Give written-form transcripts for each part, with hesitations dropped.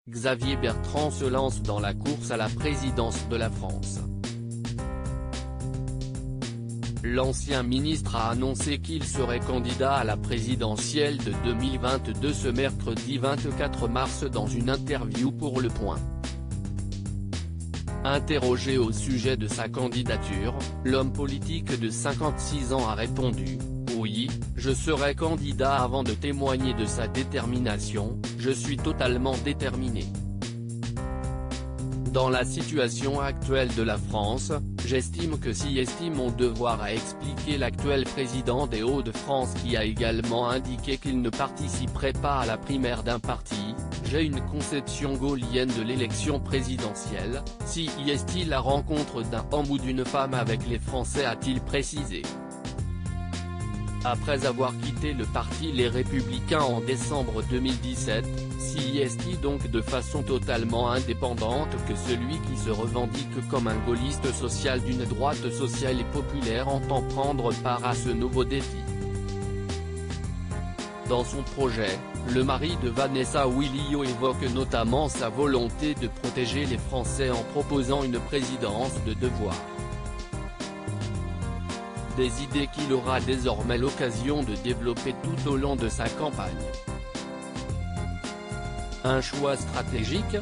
Xavier Bertrand se lance dans la course à la présidence de la France. L'ancien ministre a annoncé qu'il serait candidat à la présidentielle de 2022 ce mercredi 24 mars dans une interview pour Le Point. Interrogé au sujet de sa candidature, l'homme politique de 56 ans a répondu « Oui, je serai candidat » avant de témoigner de sa détermination « Je suis totalement déterminé. Dans la situation actuelle de la France, j'estime que si estime mon devoir à expliquer l'actuel président des Hauts-de-France qui a également indiqué qu'il ne participerait pas à la primaire d'un parti, j'ai une conception gaullienne de l'élection présidentielle, si est-il la rencontre d'un homme ou d'une femme avec les Français a-t-il précisé. Après avoir quitté le parti Les Républicains en décembre 2017, si est-il donc de façon totalement indépendante que celui qui se revendique comme un gaulliste social d'une droite sociale et populaire entend prendre part à ce nouveau défi. Dans son projet, le mari de Vanessa Williot évoque notamment sa volonté de protéger les Français en proposant une présidence de devoir. Des idées qu'il aura désormais l'occasion de développer tout au long de sa campagne. Un choix stratégique ?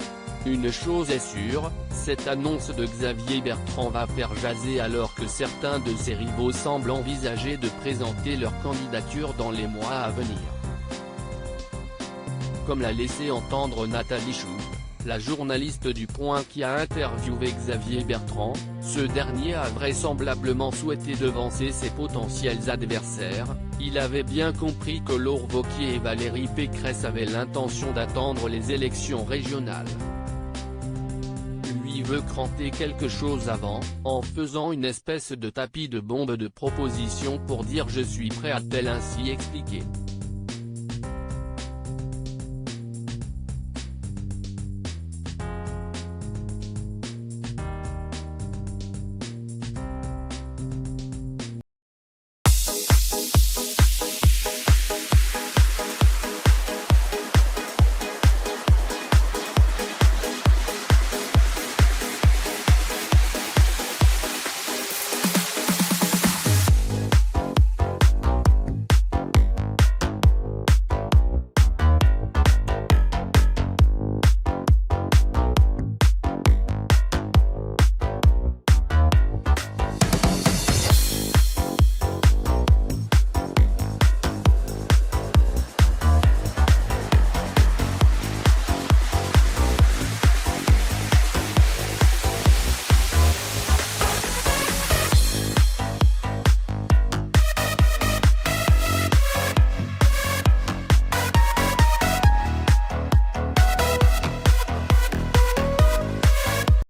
Une chose est sûre, cette annonce de Xavier Bertrand va faire jaser alors que certains de ses rivaux semblent envisager de présenter leur candidature dans les mois à venir. Comme l'a laissé entendre Nathalie Chou, la journaliste du Point qui a interviewé Xavier Bertrand, ce dernier a vraisemblablement souhaité devancer ses potentiels adversaires. Il avait bien compris que Laure Wauquiez et Valérie Pécresse avaient l'intention d'attendre les élections régionales. Lui veut cranter quelque chose avant, en faisant une espèce de tapis de bombe de propositions pour dire « je suis prêt » a-t-elle ainsi expliqué.